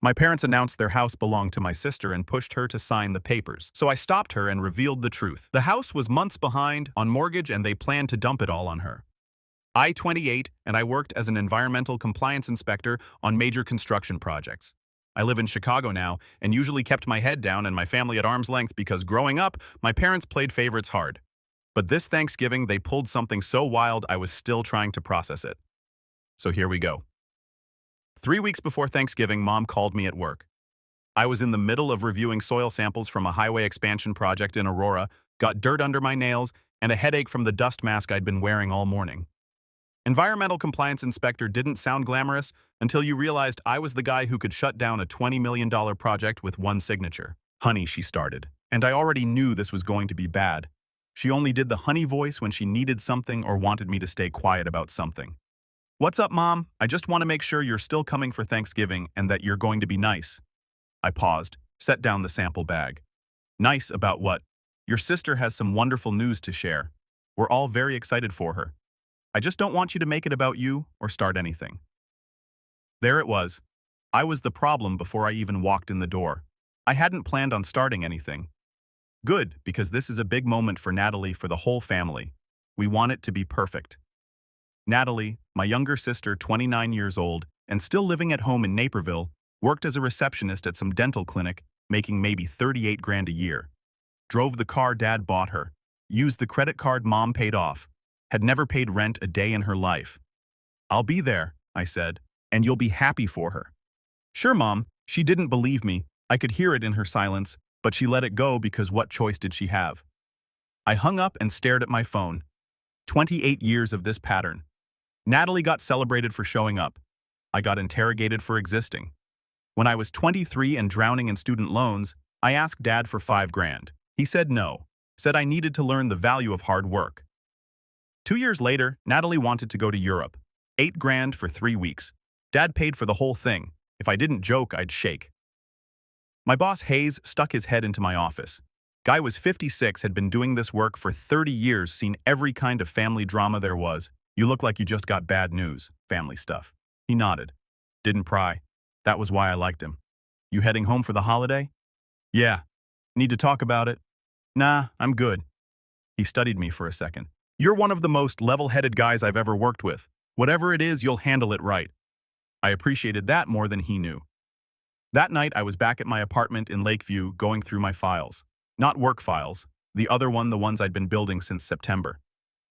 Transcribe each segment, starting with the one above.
My parents announced their house belonged to my sister and pushed her to sign the papers. So I stopped her and revealed the truth. The house was months behind on mortgage and they planned to dump it all on her. I 28 and I worked as an environmental compliance inspector on major construction projects. I live in Chicago now and usually kept my head down and my family at arm's length because growing up, my parents played favorites hard. But this Thanksgiving, they pulled something so wild I was still trying to process it. So here we go. 3 weeks before Thanksgiving, Mom called me at work. I was in the middle of reviewing soil samples from a highway expansion project in Aurora, got dirt under my nails, and a headache from the dust mask I'd been wearing all morning. Environmental compliance inspector didn't sound glamorous until you realized I was the guy who could shut down a $20 million project with one signature. Honey, she started. And I already knew this was going to be bad. She only did the honey voice when she needed something or wanted me to stay quiet about something. What's up, Mom? I just want to make sure you're still coming for Thanksgiving and that you're going to be nice. I paused, set down the sample bag. Nice about what? Your sister has some wonderful news to share. We're all very excited for her. I just don't want you to make it about you or start anything. There it was. I was the problem before I even walked in the door. I hadn't planned on starting anything. Good, because this is a big moment for Natalie, for the whole family. We want it to be perfect. Natalie, my younger sister, 29 years old, and still living at home in Naperville, worked as a receptionist at some dental clinic, making maybe 38 grand a year. Drove the car Dad bought her, used the credit card Mom paid off, had never paid rent a day in her life. I'll be there, I said, and you'll be happy for her. Sure, Mom. She didn't believe me. I could hear it in her silence, but she let it go because what choice did she have? I hung up and stared at my phone. 28 years of this pattern. Natalie got celebrated for showing up. I got interrogated for existing. When I was 23 and drowning in student loans, I asked Dad for 5 grand. He said no, said I needed to learn the value of hard work. 2 years later, Natalie wanted to go to Europe. 8 grand for 3 weeks. Dad paid for the whole thing. If I didn't joke, I'd shake. My boss Hayes stuck his head into my office. Guy was 56, had been doing this work for 30 years, seen every kind of family drama there was. You look like you just got bad news, family stuff. He nodded. Didn't pry. That was why I liked him. You heading home for the holiday? Yeah. Need to talk about it? Nah, I'm good. He studied me for a second. You're one of the most level-headed guys I've ever worked with. Whatever it is, you'll handle it right. I appreciated that more than he knew. That night, I was back at my apartment in Lakeview going through my files. Not work files, the other one, the ones I'd been building since September.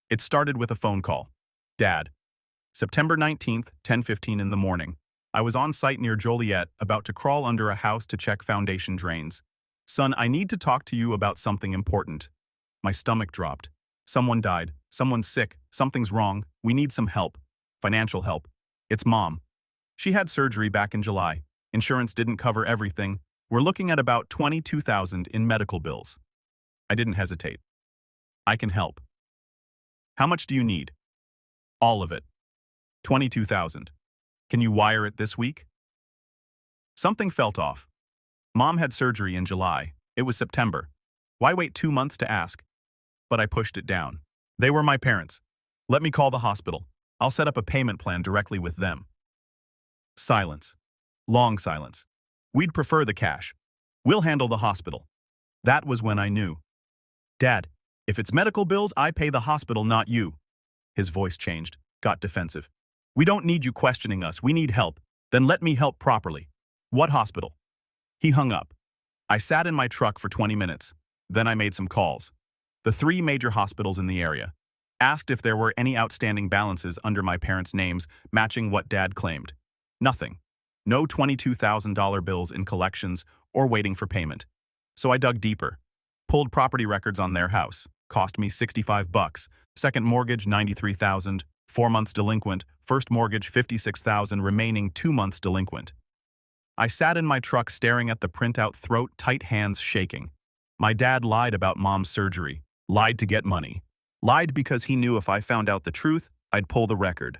It started with a phone call. Dad. September 19th, 10:15 in the morning. I was on site near Joliet, about to crawl under a house to check foundation drains. Son, I need to talk to you about something important. My stomach dropped. Someone died. Someone's sick. Something's wrong. We need some help. Financial help. It's Mom. She had surgery back in July. Insurance didn't cover everything. We're looking at about $22,000 in medical bills. I didn't hesitate. I can help. How much do you need? All of it. $22,000. Can you wire it this week? Something felt off. Mom had surgery in July. It was September. Why wait 2 months to ask? But I pushed it down. They were my parents. Let me call the hospital. I'll set up a payment plan directly with them. Silence. Long silence. We'd prefer the cash. We'll handle the hospital. That was when I knew. Dad, if it's medical bills, I pay the hospital, not you. His voice changed, got defensive. We don't need you questioning us. We need help. Then let me help properly. What hospital? He hung up. I sat in my truck for 20 minutes. Then I made some calls. The 3 major hospitals in the area. Asked if there were any outstanding balances under my parents' names matching what Dad claimed. Nothing. No $22,000 bills in collections or waiting for payment. So I dug deeper. Pulled property records on their house. Cost me $65. Second mortgage, $93,000. 4 months delinquent. First mortgage, $56,000. Remaining 2 months delinquent. I sat in my truck staring at the printout, throat tight, hands shaking. My dad lied about Mom's surgery. Lied to get money. Lied because he knew if I found out the truth, I'd pull the record.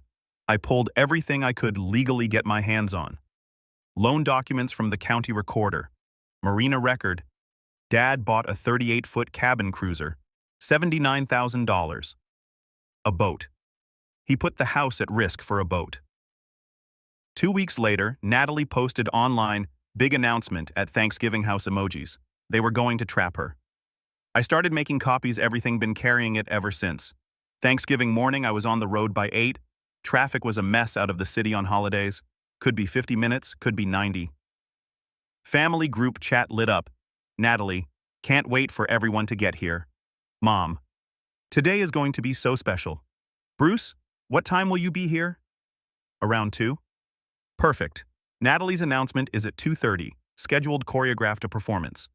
I pulled everything I could legally get my hands on. Loan documents from the county recorder. Marina record. Dad bought a 38-foot cabin cruiser. $79,000. A boat. He put the house at risk for a boat. 2 weeks later, Natalie posted online, Big announcement at Thanksgiving house emojis. They were going to trap her. I started making copies, everything been carrying it ever since. Thanksgiving morning, I was on the road by 8. Traffic was a mess out of the city on holidays. Could be 50 minutes, could be 90. Family group chat lit up. Natalie, can't wait for everyone to get here. Mom, today is going to be so special. Bruce, what time will you be here? Around 2? Perfect. Natalie's announcement is at 2:30, scheduled choreographed a performance.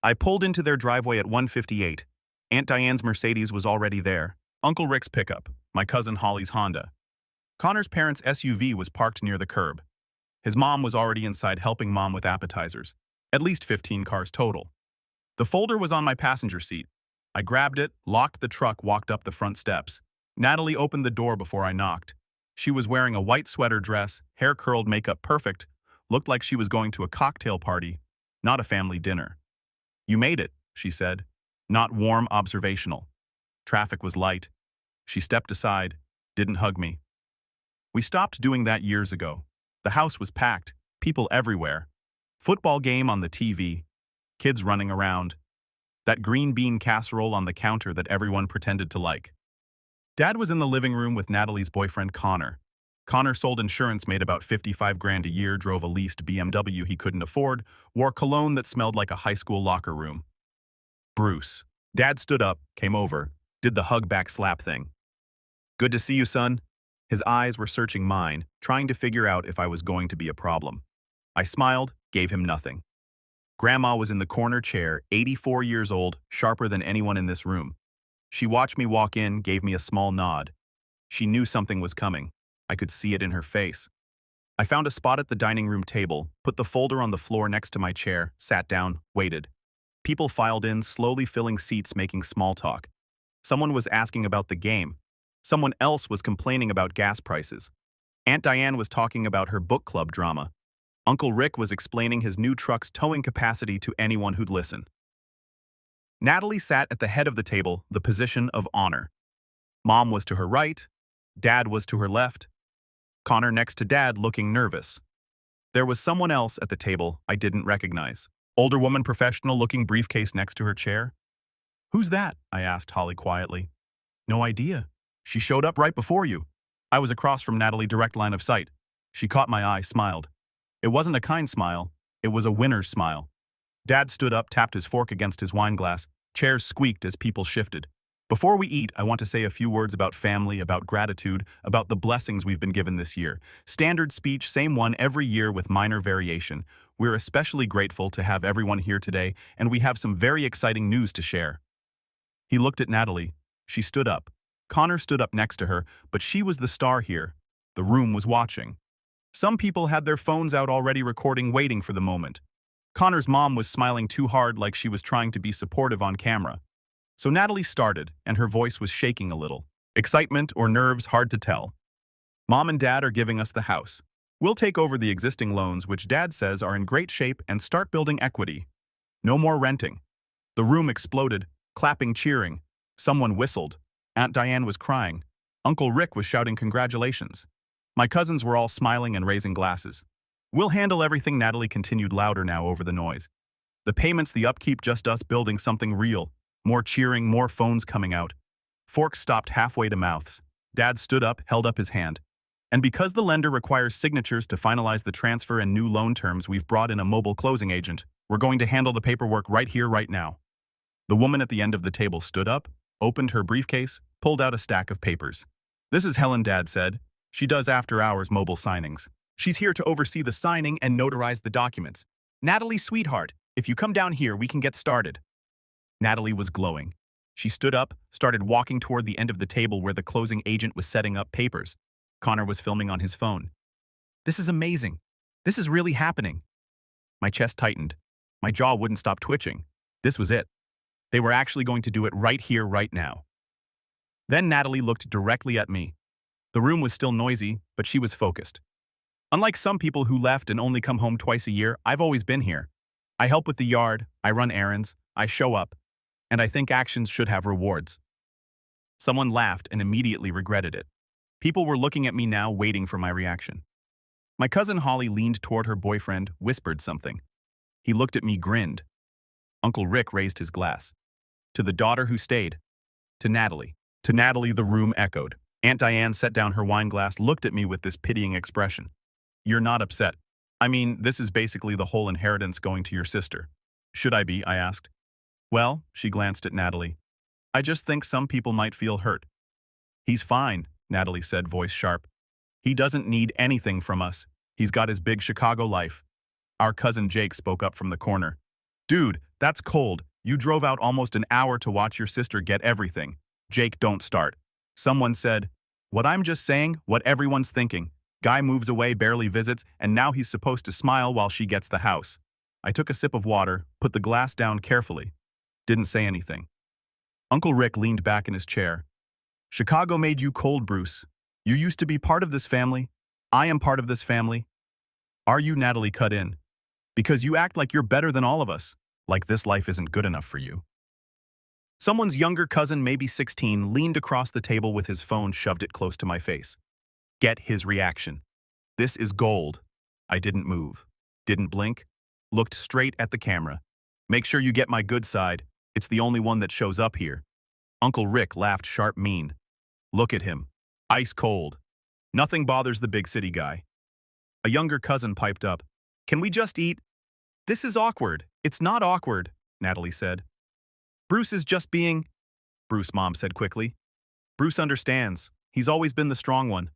I pulled into their driveway at 1:58. Aunt Diane's Mercedes was already there. Uncle Rick's pickup, my cousin Holly's Honda. Connor's parents' SUV was parked near the curb. His mom was already inside helping Mom with appetizers. At least 15 cars total. The folder was on my passenger seat. I grabbed it, locked the truck, walked up the front steps. Natalie opened the door before I knocked. She was wearing a white sweater dress, hair curled, makeup perfect, looked like she was going to a cocktail party, not a family dinner. You made it, she said. Not warm, observational. Traffic was light. She stepped aside, didn't hug me. We stopped doing that years ago. The house was packed, people everywhere. Football game on the TV, kids running around. That green bean casserole on the counter that everyone pretended to like. Dad was in the living room with Natalie's boyfriend Connor. Connor sold insurance, made about 55 grand a year, drove a leased BMW he couldn't afford, wore cologne that smelled like a high school locker room. Bruce. Dad stood up, came over, did the hug back slap thing. Good to see you, son. His eyes were searching mine, trying to figure out if I was going to be a problem. I smiled, gave him nothing. Grandma was in the corner chair, 84 years old, sharper than anyone in this room. She watched me walk in, gave me a small nod. She knew something was coming. I could see it in her face. I found a spot at the dining room table, put the folder on the floor next to my chair, sat down, waited. People filed in, slowly filling seats, making small talk. Someone was asking about the game. Someone else was complaining about gas prices. Aunt Diane was talking about her book club drama. Uncle Rick was explaining his new truck's towing capacity to anyone who'd listen. Natalie sat at the head of the table, the position of honor. Mom was to her right. Dad was to her left. Connor next to Dad, looking nervous. There was someone else at the table I didn't recognize. Older woman, professional-looking, briefcase next to her chair. Who's that? I asked Holly quietly. No idea. She showed up right before you. I was across from Natalie, direct line of sight. She caught my eye, smiled. It wasn't a kind smile. It was a winner's smile. Dad stood up, tapped his fork against his wine glass. Chairs squeaked as people shifted. Before we eat, I want to say a few words about family, about gratitude, about the blessings we've been given this year. Standard speech, same one every year with minor variation. We're especially grateful to have everyone here today, and we have some very exciting news to share. He looked at Natalie. She stood up. Connor stood up next to her, but she was the star here. The room was watching. Some people had their phones out already, recording, waiting for the moment. Connor's mom was smiling too hard, like she was trying to be supportive on camera. So Natalie started, and her voice was shaking a little. Excitement or nerves, hard to tell. Mom and Dad are giving us the house. We'll take over the existing loans, which Dad says are in great shape, and start building equity. No more renting. The room exploded, clapping, cheering. Someone whistled. Aunt Diane was crying. Uncle Rick was shouting congratulations. My cousins were all smiling and raising glasses. We'll handle everything, Natalie continued louder now over the noise. The payments, the upkeep, just us building something real. More cheering, more phones coming out. Forks stopped halfway to mouths. Dad stood up, held up his hand. And because the lender requires signatures to finalize the transfer and new loan terms, we've brought in a mobile closing agent. We're going to handle the paperwork right here, right now. The woman at the end of the table stood up, opened her briefcase, pulled out a stack of papers. This is Helen, Dad said. She does after-hours mobile signings. She's here to oversee the signing and notarize the documents. Natalie, sweetheart, if you come down here, we can get started. Natalie was glowing. She stood up, started walking toward the end of the table where the closing agent was setting up papers. Connor was filming on his phone. This is amazing. This is really happening. My chest tightened. My jaw wouldn't stop twitching. This was it. They were actually going to do it right here, right now. Then Natalie looked directly at me. The room was still noisy, but she was focused. Unlike some people who left and only come home twice a year, I've always been here. I help with the yard, I run errands, I show up, and I think actions should have rewards. Someone laughed and immediately regretted it. People were looking at me now, waiting for my reaction. My cousin Holly leaned toward her boyfriend, whispered something. He looked at me, grinned. Uncle Rick raised his glass. To the daughter who stayed. To Natalie. To Natalie, the room echoed. Aunt Diane set down her wine glass, looked at me with this pitying expression. You're not upset. I mean, this is basically the whole inheritance going to your sister. Should I be? I asked. Well, she glanced at Natalie. I just think some people might feel hurt. He's fine, Natalie said, voice sharp. He doesn't need anything from us. He's got his big Chicago life. Our cousin Jake spoke up from the corner. Dude, that's cold. You drove out almost an hour to watch your sister get everything. Jake, don't start. Someone said, what I'm just saying, what everyone's thinking. Guy moves away, barely visits, and now he's supposed to smile while she gets the house. I took a sip of water, put the glass down carefully. Didn't say anything. Uncle Rick leaned back in his chair. Chicago made you cold, Bruce. You used to be part of this family. I am part of this family. Are you? Natalie cut in. Because you act like you're better than all of us. Like this life isn't good enough for you. Someone's younger cousin, maybe 16, leaned across the table with his phone, shoved it close to my face. Get his reaction. This is gold. I didn't move. Didn't blink. Looked straight at the camera. Make sure you get my good side. It's the only one that shows up here. Uncle Rick laughed sharp, mean. Look at him. Ice cold. Nothing bothers the big city guy. A younger cousin piped up. Can we just eat? This is awkward. It's not awkward, Natalie said. Bruce is just being... Bruce, Mom said quickly. Bruce understands. He's always been the strong one.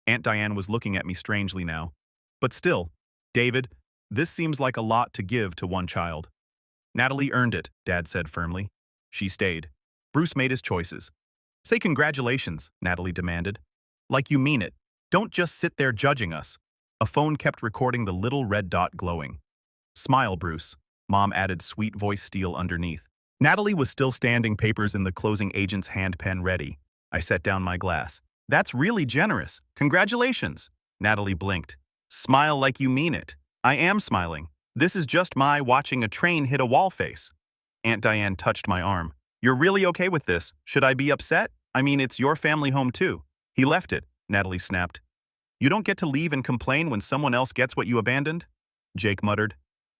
Aunt Diane was looking at me strangely now. But still, David, this seems like a lot to give to one child. Natalie earned it, Dad said firmly. She stayed. Bruce made his choices. Say congratulations, Natalie demanded. Like you mean it. Don't just sit there judging us. A phone kept recording the little red dot glowing. Smile, Bruce, Mom added, sweet voice steel underneath. Natalie was still standing, papers in the closing agent's hand, pen ready. I set down my glass. That's really generous. Congratulations. Natalie blinked. Smile like you mean it. I am smiling. This is just my watching a train hit a wall face. Aunt Diane touched my arm. You're really okay with this? Should I be upset? I mean, it's your family home too. He left it, Natalie snapped. You don't get to leave and complain when someone else gets what you abandoned? Jake muttered.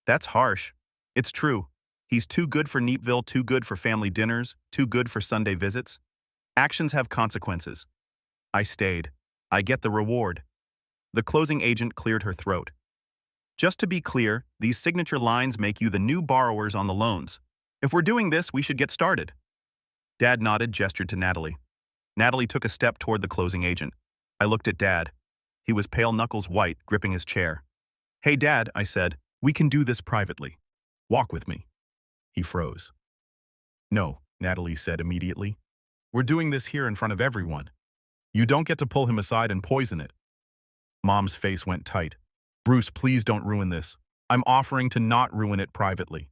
That's harsh. It's true. He's too good for Neatville, too good for family dinners, too good for Sunday visits. Actions have consequences. I stayed. I get the reward. The closing agent cleared her throat. Just to be clear, these signature lines make you the new borrowers on the loans. If we're doing this, we should get started. Dad nodded, gestured to Natalie. Natalie took a step toward the closing agent. I looked at Dad. He was pale knuckles white, gripping his chair. Hey, Dad, I said, we can do this privately. Walk with me. He froze. No, Natalie said immediately. We're doing this here in front of everyone. You don't get to pull him aside and poison it. Mom's face went tight. Bruce, please don't ruin this. I'm offering to not ruin it privately.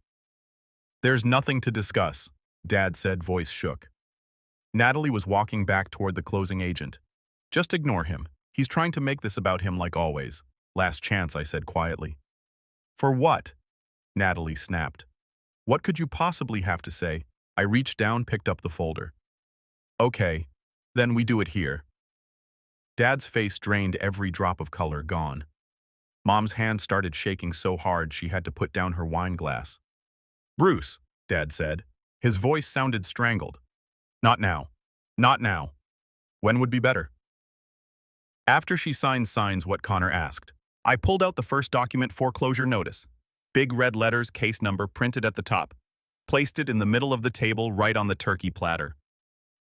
There's nothing to discuss, Dad said, voice shook. Natalie was walking back toward the closing agent. Just ignore him. He's trying to make this about him like always. Last chance, I said quietly. For what? Natalie snapped. What could you possibly have to say? I reached down, picked up the folder. Okay, then we do it here. Dad's face drained, every drop of color gone. Mom's hand started shaking so hard she had to put down her wine glass. Bruce, Dad said. His voice sounded strangled. Not now. Not now. When would be better? After she signed signs, what Connor asked. I pulled out the first document, foreclosure notice. Big red letters, case number printed at the top. Placed it in the middle of the table, right on the turkey platter.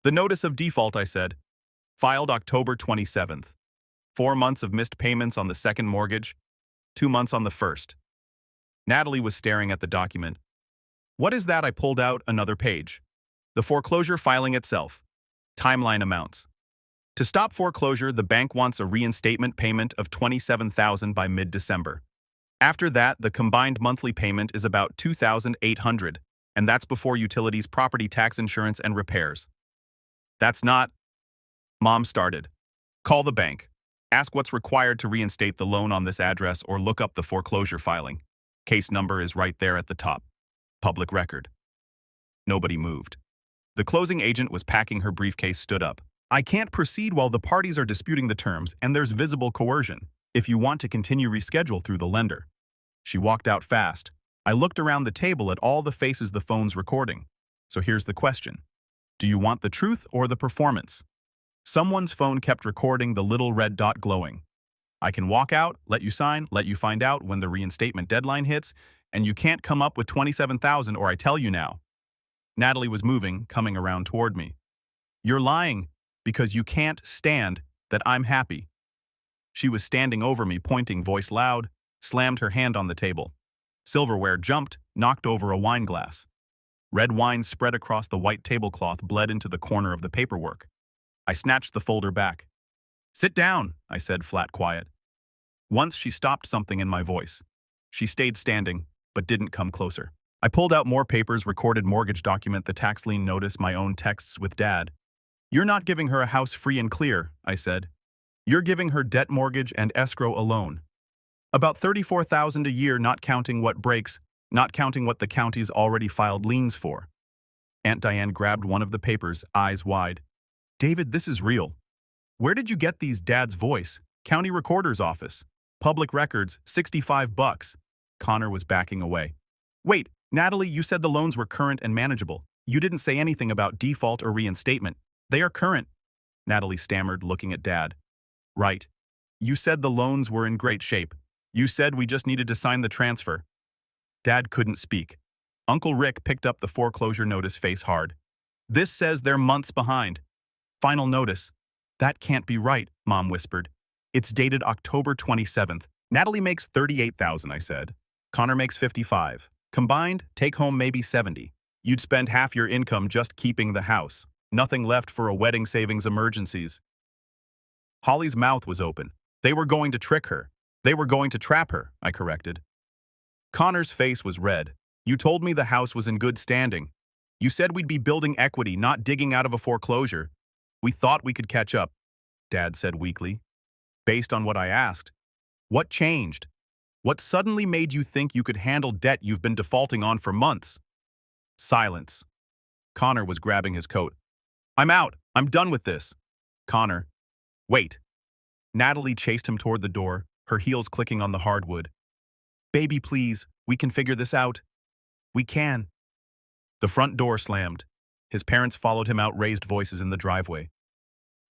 The notice of default, I said. Filed October 27th. 4 months of missed payments on the second mortgage. 2 months on the first. Natalie was staring at the document. What is that? I pulled out another page. The foreclosure filing itself. Timeline amounts. To stop foreclosure, the bank wants a reinstatement payment of $27,000 by mid-December. After that, the combined monthly payment is about $2,800, and that's before utilities, property tax, insurance, and repairs. That's not... Mom started. Call the bank. Ask what's required to reinstate the loan on this address or look up the foreclosure filing. Case number is right there at the top. Public record. Nobody moved. The closing agent was packing her briefcase, stood up. I can't proceed while the parties are disputing the terms and there's visible coercion. If you want to continue, reschedule through the lender. She walked out fast. I looked around the table at all the faces the phone's recording. So here's the question. Do you want the truth or the performance? Someone's phone kept recording the little red dot glowing. I can walk out, let you sign, let you find out when the reinstatement deadline hits, and you can't come up with 27,000 or I tell you now. Natalie was moving, coming around toward me. You're lying because you can't stand that I'm happy. She was standing over me, pointing, voice loud, slammed her hand on the table. Silverware jumped, knocked over a wine glass. Red wine spread across the white tablecloth, bled into the corner of the paperwork. I snatched the folder back. Sit down, I said, flat quiet. Once she stopped something in my voice. She stayed standing, but didn't come closer. I pulled out more papers, recorded mortgage document, the tax lien notice, my own texts with Dad. You're not giving her a house free and clear, I said. You're giving her debt, mortgage, and escrow alone. About $34,000 a year, not counting what breaks, not counting what the county's already filed liens for. Aunt Diane grabbed one of the papers, eyes wide. David, this is real. Where did you get these? Dad's voice. County Recorder's Office. Public records, $65. Connor was backing away. Wait, Natalie, you said the loans were current and manageable. You didn't say anything about default or reinstatement. They are current. Natalie stammered, looking at Dad. Right. You said the loans were in great shape. You said we just needed to sign the transfer. Dad couldn't speak. Uncle Rick picked up the foreclosure notice, face hard. This says they're months behind. Final notice. That can't be right, Mom whispered. It's dated October 27th. Natalie makes $38,000, I said. Connor makes $55,000. Combined, take home maybe $70,000. You'd spend half your income just keeping the house. Nothing left for a wedding savings emergencies. Holly's mouth was open. They were going to trick her. They were going to trap her, I corrected. Connor's face was red. You told me the house was in good standing. You said we'd be building equity, not digging out of a foreclosure. We thought we could catch up, Dad said weakly. Based on what I asked. What changed? What suddenly made you think you could handle debt you've been defaulting on for months? Silence. Connor was grabbing his coat. I'm out. I'm done with this. Connor. Wait. Natalie chased him toward the door, her heels clicking on the hardwood. Baby, please, we can figure this out. We can. The front door slammed. His parents followed him out, raised voices in the driveway.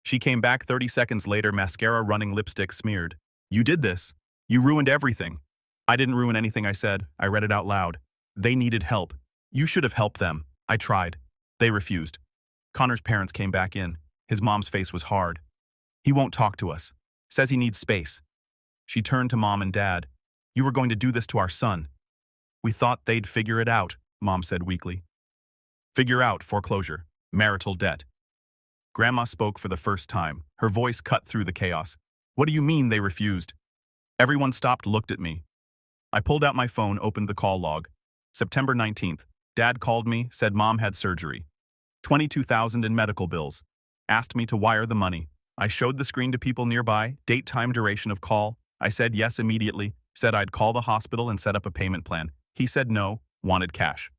She came back 30 seconds later, mascara running, lipstick smeared. You did this. You ruined everything. I didn't ruin anything, I said. I read it out loud. They needed help. You should have helped them. I tried. They refused. Connor's parents came back in. His mom's face was hard. He won't talk to us. Says he needs space. She turned to Mom and Dad. You were going to do this to our son. We thought they'd figure it out, Mom said weakly. Figure out foreclosure, marital debt. Grandma spoke for the first time. Her voice cut through the chaos. What do you mean they refused? Everyone stopped, looked at me. I pulled out my phone, opened the call log. September 19th. Dad called me, said Mom had surgery. $22,000 in medical bills. Asked me to wire the money. I showed the screen to people nearby, date, time, duration of call. I said yes immediately, said I'd call the hospital and set up a payment plan. He said no, wanted cash.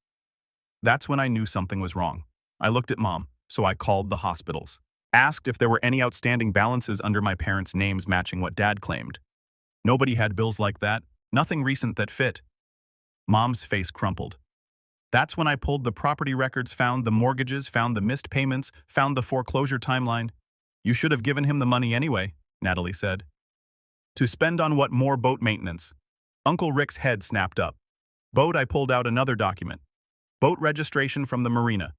That's when I knew something was wrong. I looked at Mom, so I called the hospitals. Asked if there were any outstanding balances under my parents' names matching what Dad claimed. Nobody had bills like that, nothing recent that fit. Mom's face crumpled. That's when I pulled the property records, found the mortgages, found the missed payments, found the foreclosure timeline. You should have given him the money anyway, Natalie said. To spend on what? More boat maintenance. Uncle Rick's head snapped up. Boat. I pulled out another document. Boat registration from the marina.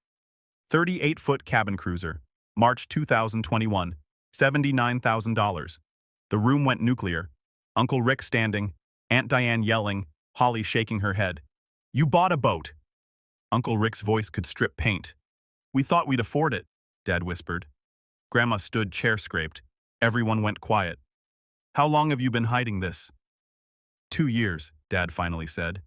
38-foot cabin cruiser. March 2021. $79,000. The room went nuclear. Uncle Rick standing, Aunt Diane yelling, Holly shaking her head. You bought a boat. Uncle Rick's voice could strip paint. We thought we'd afford it, Dad whispered. Grandma stood, chair scraped. Everyone went quiet. How long have you been hiding this? 2 years, Dad finally said.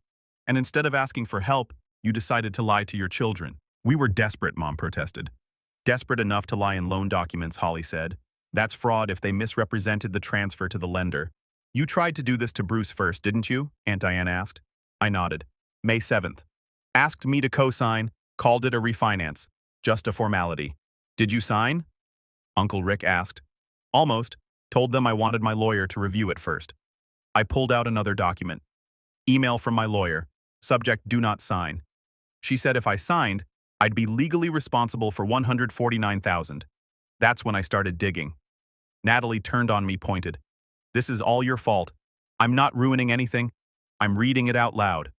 And instead of asking for help, you decided to lie to your children. We were desperate, Mom protested. Desperate enough to lie in loan documents, Holly said. That's fraud if they misrepresented the transfer to the lender. You tried to do this to Bruce first, didn't you? Aunt Diane asked. I nodded. May 7th. Asked me to co-sign, called it a refinance. Just a formality. Did you sign? Uncle Rick asked. Almost. Told them I wanted my lawyer to review it first. I pulled out another document. Email from my lawyer. Subject, do not sign. She said if I signed, I'd be legally responsible for $149,000. That's when I started digging. Natalie turned on me, pointed. This is all your fault. I'm not ruining anything. I'm reading it out loud.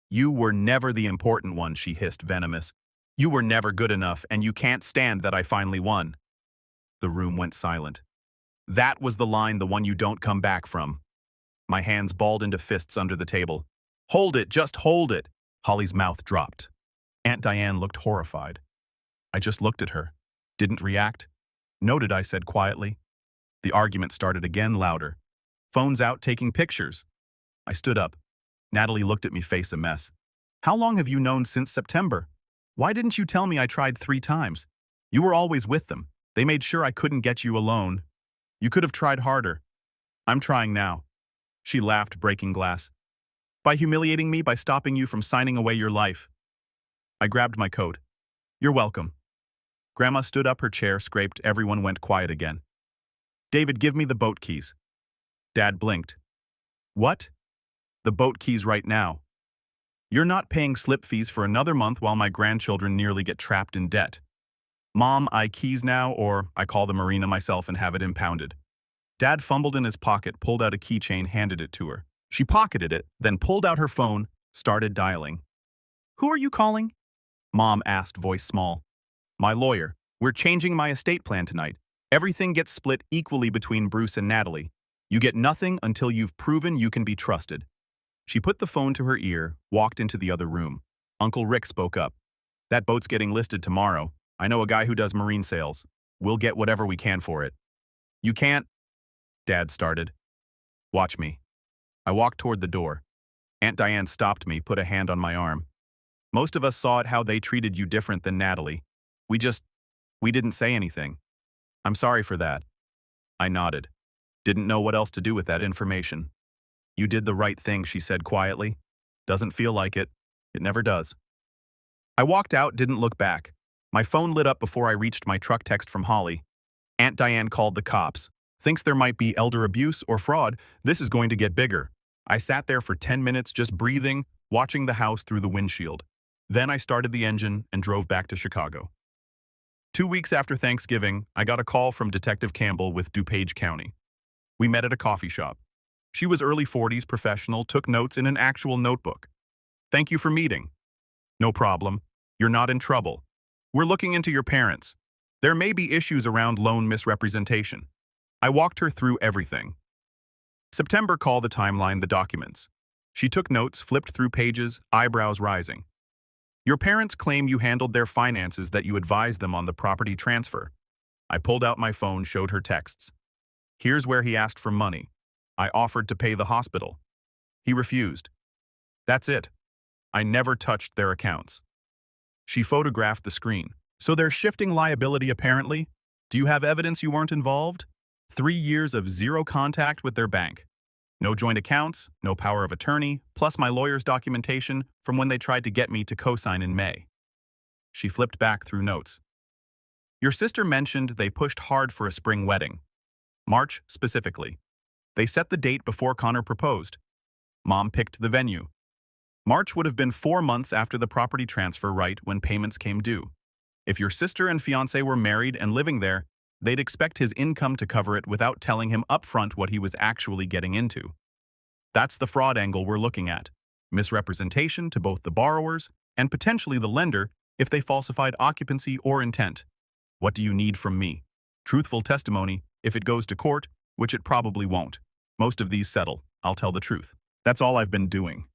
You were never the important one, she hissed, venomous. You were never good enough, and you can't stand that I finally won. The room went silent. That was the line, the one you don't come back from. My hands balled into fists under the table. Hold it, just hold it. Holly's mouth dropped. Aunt Diane looked horrified. I just looked at her. Didn't react. Noted, I said quietly. The argument started again, louder. Phone's out, taking pictures. I stood up. Natalie looked at me, face a mess. How long have you known? Since September? Why didn't you tell me? I tried 3 times. You were always with them. They made sure I couldn't get you alone. You could have tried harder. I'm trying now. She laughed, breaking glass. By humiliating me, by stopping you from signing away your life. I grabbed my coat. You're welcome. Grandma stood up, her chair scraped. Everyone went quiet again. David, give me the boat keys. Dad blinked. What? The boat keys right now. You're not paying slip fees for another month while my grandchildren nearly get trapped in debt. Mom, I keys now, or I call the marina myself and have it impounded. Dad fumbled in his pocket, pulled out a keychain, handed it to her. She pocketed it, then pulled out her phone, started dialing. Who are you calling? Mom asked, voice small. My lawyer. We're changing my estate plan tonight. Everything gets split equally between Bruce and Natalie. You get nothing until you've proven you can be trusted. She put the phone to her ear, walked into the other room. Uncle Rick spoke up. That boat's getting listed tomorrow. I know a guy who does marine sales. We'll get whatever we can for it. You can't, Dad started. Watch me. I walked toward the door. Aunt Diane stopped me, put a hand on my arm. Most of us saw it how they treated you different than Natalie. We didn't say anything. I'm sorry for that. I nodded. Didn't know what else to do with that information. You did the right thing, she said quietly. Doesn't feel like it. It never does. I walked out, didn't look back. My phone lit up before I reached my truck. Text from Holly. Aunt Diane called the cops. Thinks there might be elder abuse or fraud. This is going to get bigger. I sat there for 10 minutes just breathing, watching the house through the windshield. Then I started the engine and drove back to Chicago. 2 weeks after Thanksgiving, I got a call from Detective Campbell with DuPage County. We met at a coffee shop. She was early 40s, professional, took notes in an actual notebook. Thank you for meeting. No problem. You're not in trouble. We're looking into your parents. There may be issues around loan misrepresentation. I walked her through everything. September, call the timeline, the documents. She took notes, flipped through pages, eyebrows rising. Your parents claim you handled their finances, that you advised them on the property transfer. I pulled out my phone, showed her texts. Here's where he asked for money. I offered to pay the hospital. He refused. That's it. I never touched their accounts. She photographed the screen. So they're shifting liability apparently? Do you have evidence you weren't involved? 3 years of zero contact with their bank. No joint accounts, no power of attorney, plus my lawyer's documentation from when they tried to get me to co-sign in May. She flipped back through notes. Your sister mentioned they pushed hard for a spring wedding. March, specifically. They set the date before Connor proposed. Mom picked the venue. March would have been 4 months after the property transfer, right when payments came due. If your sister and fiancé were married and living there, they'd expect his income to cover it without telling him upfront what he was actually getting into. That's the fraud angle we're looking at. Misrepresentation to both the borrowers and potentially the lender if they falsified occupancy or intent. What do you need from me? Truthful testimony if it goes to court, which it probably won't. Most of these settle. I'll tell the truth. That's all I've been doing.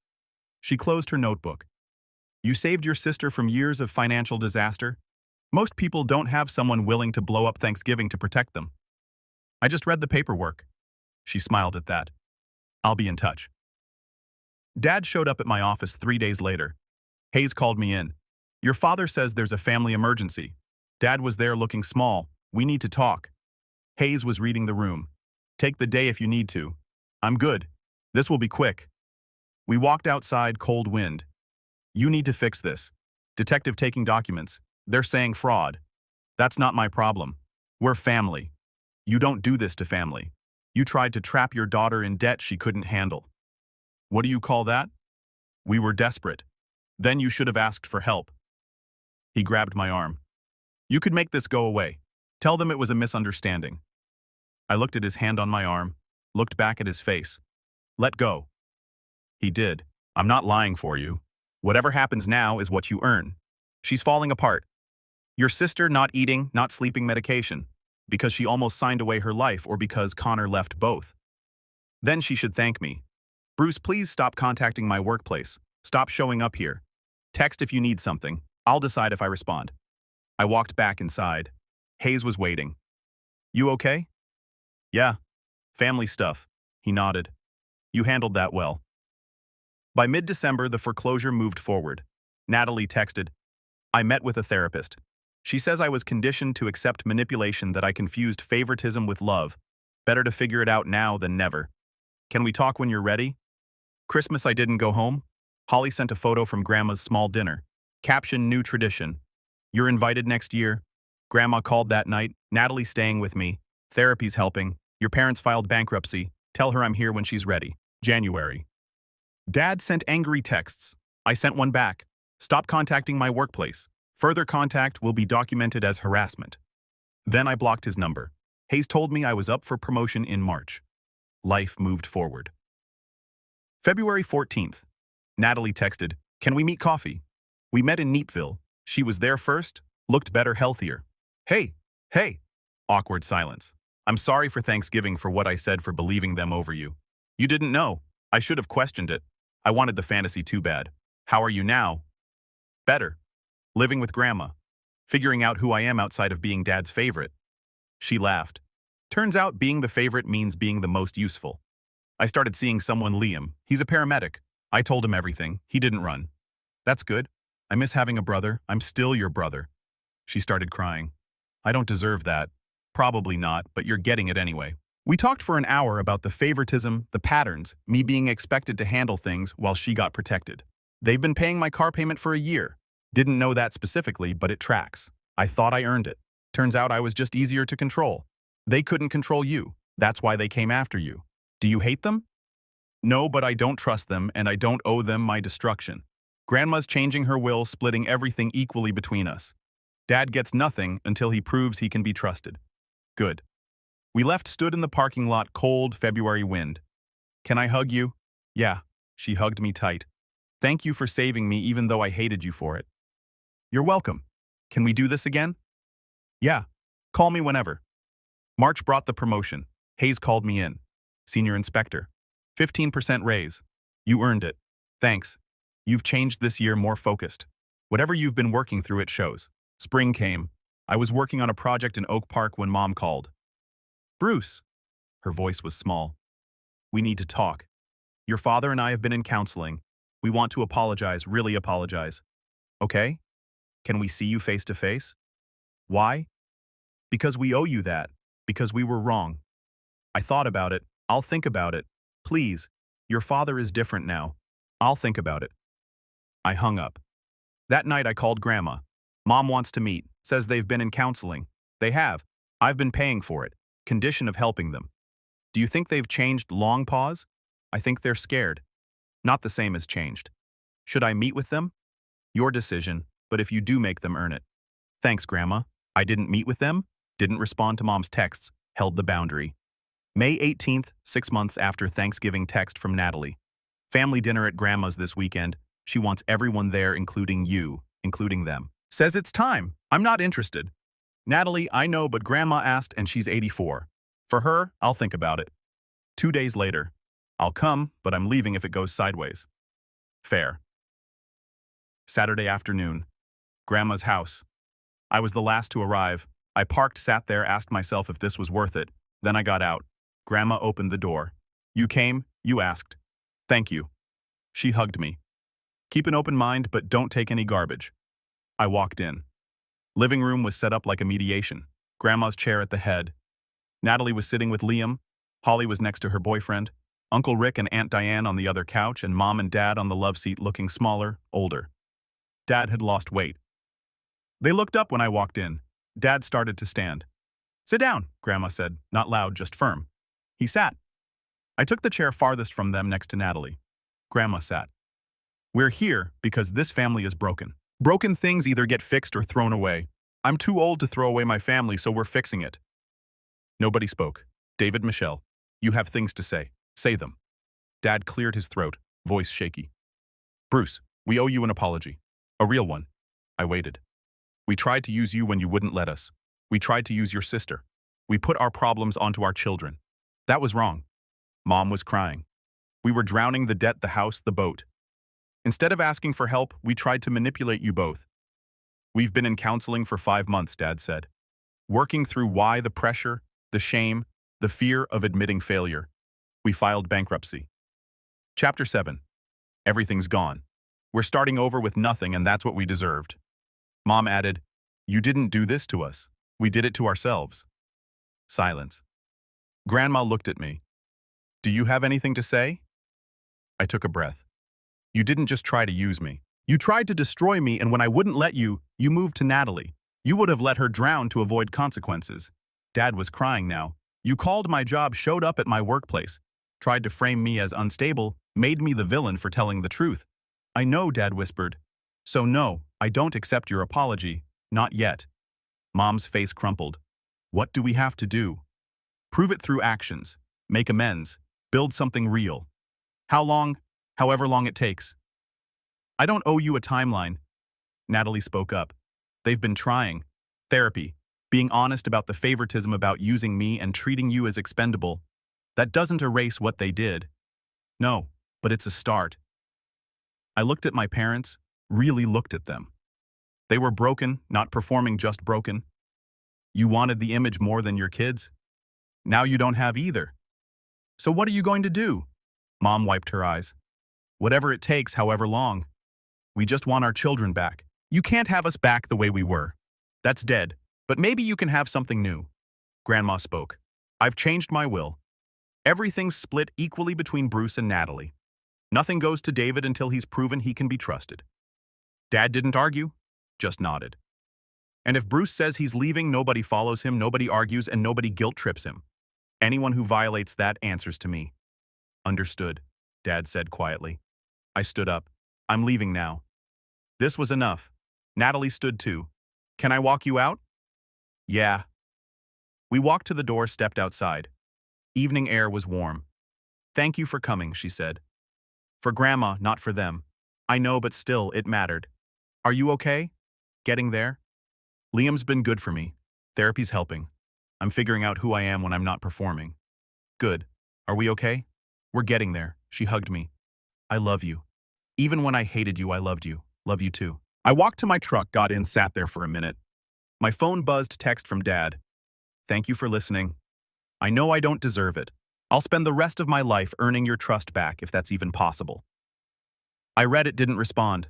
She closed her notebook. You saved your sister from years of financial disaster. Most people don't have someone willing to blow up Thanksgiving to protect them. I just read the paperwork. She smiled at that. I'll be in touch. Dad showed up at my office 3 days later. Hayes called me in. Your father says there's a family emergency. Dad was there looking small. We need to talk. Hayes was reading the room. Take the day if you need to. I'm good. This will be quick. We walked outside, cold wind. You need to fix this. Detective taking documents. They're saying fraud. That's not my problem. We're family. You don't do this to family. You tried to trap your daughter in debt she couldn't handle. What do you call that? We were desperate. Then you should have asked for help. He grabbed my arm. You could make this go away. Tell them it was a misunderstanding. I looked at his hand on my arm, looked back at his face. Let go. He did. I'm not lying for you. Whatever happens now is what you earn. She's falling apart. Your sister not eating, not sleeping medication, because she almost signed away her life or because Connor left both. Then she should thank me. Bruce, please stop contacting my workplace. Stop showing up here. Text if you need something. I'll decide if I respond. I walked back inside. Hayes was waiting. You okay? Yeah. Family stuff. He nodded. You handled that well. By mid-December, the foreclosure moved forward. Natalie texted, I met with a therapist. She says I was conditioned to accept manipulation, that I confused favoritism with love. Better to figure it out now than never. Can we talk when you're ready? Christmas I didn't go home. Holly sent a photo from Grandma's small dinner. Caption, new tradition. You're invited next year. Grandma called that night. Natalie staying with me. Therapy's helping. Your parents filed bankruptcy. Tell her I'm here when she's ready. January. Dad sent angry texts. I sent one back. Stop contacting my workplace. Further contact will be documented as harassment. Then I blocked his number. Hayes told me I was up for promotion in March. Life moved forward. February 14th. Natalie texted, can we meet coffee? We met in Neatville. She was there first, looked better, healthier. Hey. Awkward silence. I'm sorry for Thanksgiving for what I said, for believing them over you. You didn't know. I should have questioned it. I wanted the fantasy too bad. How are you now? Better. Living with Grandma. Figuring out who I am outside of being Dad's favorite. She laughed. Turns out being the favorite means being the most useful. I started seeing someone, Liam. He's a paramedic. I told him everything. He didn't run. That's good. I miss having a brother. I'm still your brother. She started crying. I don't deserve that. Probably not, but you're getting it anyway. We talked for an hour about the favoritism, the patterns, me being expected to handle things while she got protected. They've been paying my car payment for a year. Didn't know that specifically, but it tracks. I thought I earned it. Turns out I was just easier to control. They couldn't control you. That's why they came after you. Do you hate them? No, but I don't trust them, and I don't owe them my destruction. Grandma's changing her will, splitting everything equally between us. Dad gets nothing until he proves he can be trusted. Good. We stood in the parking lot, cold February wind. Can I hug you? Yeah. She hugged me tight. Thank you for saving me even though I hated you for it. You're welcome. Can we do this again? Yeah. Call me whenever. March brought the promotion. Hayes called me in. Senior inspector. 15% raise. You earned it. Thanks. You've changed this year, more focused. Whatever you've been working through, it shows. Spring came. I was working on a project in Oak Park when Mom called. Bruce. Her voice was small. We need to talk. Your father and I have been in counseling. We want to apologize, really apologize. Okay? Can we see you face to face? Why? Because we owe you that. Because we were wrong. I thought about it. I'll think about it. Please. Your father is different now. I'll think about it. I hung up. That night I called Grandma. Mom wants to meet. Says they've been in counseling. They have. I've been paying for it. Condition of helping them. Do you think they've changed? Long pause. I think they're scared. Not the same as changed. Should I meet with them? Your decision, but if you do, make them earn it. Thanks, Grandma. I didn't meet with them, didn't respond to Mom's texts, held the boundary. May 18th, 6 months after Thanksgiving, text from Natalie. Family dinner at Grandma's this weekend. She wants everyone there, including you, including them. Says it's time. I'm not interested. Natalie, I know, but Grandma asked and she's 84. For her, I'll think about it. 2 days later. I'll come, but I'm leaving if it goes sideways. Fair. Saturday afternoon. Grandma's house. I was the last to arrive. I parked, sat there, asked myself if this was worth it. Then I got out. Grandma opened the door. You came, you asked. Thank you. She hugged me. Keep an open mind, but don't take any garbage. I walked in. Living room was set up like a mediation. Grandma's chair at the head. Natalie was sitting with Liam. Holly was next to her boyfriend. Uncle Rick and Aunt Diane on the other couch, and Mom and Dad on the love seat, looking smaller, older. Dad had lost weight. They looked up when I walked in. Dad started to stand. Sit down, Grandma said, not loud, just firm. He sat. I took the chair farthest from them next to Natalie. Grandma sat. We're here because this family is broken. Broken things either get fixed or thrown away. I'm too old to throw away my family, so we're fixing it. Nobody spoke. David, Michelle, you have things to say. Say them. Dad cleared his throat, voice shaky. Bruce, we owe you an apology. A real one. I waited. We tried to use you when you wouldn't let us. We tried to use your sister. We put our problems onto our children. That was wrong. Mom was crying. We were drowning the debt, the house, the boat. Instead of asking for help, we tried to manipulate you both. We've been in counseling for 5 months, Dad said. Working through why, the pressure, the shame, the fear of admitting failure. We filed bankruptcy. Chapter 7. Everything's gone. We're starting over with nothing, and that's what we deserved. Mom added, You didn't do this to us. We did it to ourselves. Silence. Grandma looked at me. Do you have anything to say? I took a breath. You didn't just try to use me. You tried to destroy me, and when I wouldn't let you, you moved to Natalie. You would have let her drown to avoid consequences. Dad was crying now. You called my job, showed up at my workplace, tried to frame me as unstable, made me the villain for telling the truth. I know, Dad whispered. So no, I don't accept your apology. Not yet. Mom's face crumpled. What do we have to do? Prove it through actions. Make amends. Build something real. How long? However long it takes. I don't owe you a timeline. Natalie spoke up. They've been trying. Therapy. Being honest about the favoritism about using me and treating you as expendable. That doesn't erase what they did. No, but it's a start. I looked at my parents, really looked at them. They were broken, not performing, just broken. You wanted the image more than your kids. Now you don't have either. So what are you going to do? Mom wiped her eyes. Whatever it takes, however long. We just want our children back. You can't have us back the way we were. That's dead, but maybe you can have something new. Grandma spoke. I've changed my will. Everything's split equally between Bruce and Natalie. Nothing goes to David until he's proven he can be trusted. Dad didn't argue, just nodded. And if Bruce says he's leaving, nobody follows him, nobody argues, and nobody guilt trips him. Anyone who violates that answers to me. Understood, Dad said quietly. I stood up. I'm leaving now. This was enough. Natalie stood too. Can I walk you out? Yeah. We walked to the door, stepped outside. Evening air was warm. Thank you for coming, she said. For Grandma, not for them. I know, but still, it mattered. Are you okay? Getting there? Liam's been good for me. Therapy's helping. I'm figuring out who I am when I'm not performing. Good. Are we okay? We're getting there. She hugged me. I love you. Even when I hated you, I loved you. Love you too. I walked to my truck, got in, sat there for a minute. My phone buzzed, text from Dad. Thank you for listening. I know I don't deserve it. I'll spend the rest of my life earning your trust back if that's even possible. I read it, didn't respond.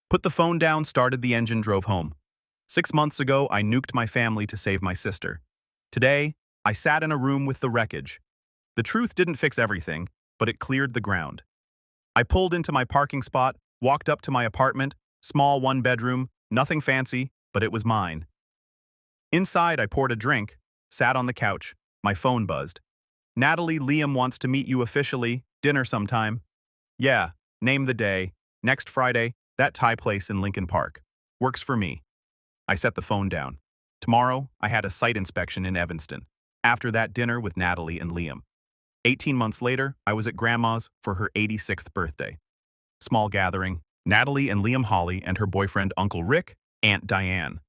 Put the phone down, started the engine, drove home. 6 months ago, I nuked my family to save my sister. Today, I sat in a room with the wreckage. The truth didn't fix everything, but it cleared the ground. I pulled into my parking spot, walked up to my apartment, small 1-bedroom, nothing fancy, but it was mine. Inside, I poured a drink, sat on the couch, my phone buzzed. Natalie, Liam wants to meet you officially, dinner sometime. Yeah, name the day, next Friday, that Thai place in Lincoln Park. Works for me. I set the phone down. Tomorrow, I had a site inspection in Evanston. After that, dinner with Natalie and Liam. 18 months later, I was at Grandma's for her 86th birthday. Small gathering, Natalie and Liam Holly and her boyfriend Uncle Rick, Aunt Diane.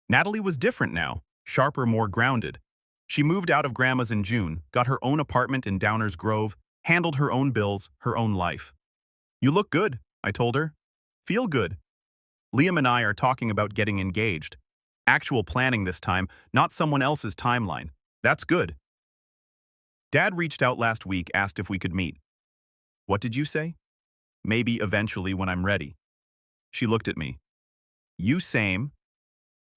Natalie was different now, sharper, more grounded. She moved out of Grandma's in June, got her own apartment in Downers Grove, handled her own bills, her own life. You look good, I told her. Feel good. Liam and I are talking about getting engaged. Actual planning this time, not someone else's timeline. That's good. Dad reached out last week, asked if we could meet. What did you say? Maybe eventually when I'm ready. She looked at me. You same.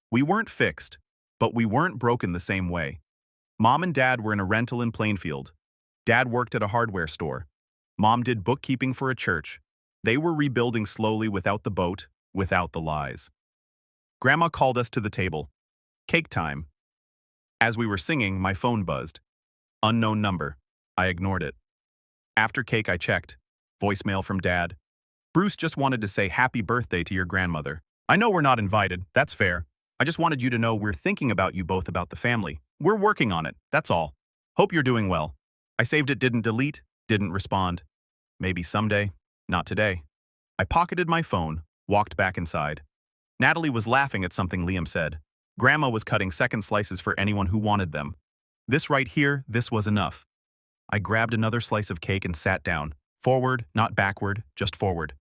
We weren't fixed, but we weren't broken the same way. Mom and Dad were in a rental in Plainfield. Dad worked at a hardware store. Mom did bookkeeping for a church. They were rebuilding slowly without the boat, without the lies. Grandma called us to the table. Cake time. As we were singing, my phone buzzed. Unknown number. I ignored it. After cake, I checked. Voicemail from Dad. Bruce just wanted to say happy birthday to your grandmother. I know we're not invited, that's fair. I just wanted you to know we're thinking about you both about the family. We're working on it, that's all. Hope you're doing well. I saved it, didn't delete, didn't respond. Maybe someday, not today. I pocketed my phone, walked back inside. Natalie was laughing at something Liam said. Grandma was cutting second slices for anyone who wanted them. This right here, this was enough. I grabbed another slice of cake and sat down. Forward, not backward, just forward.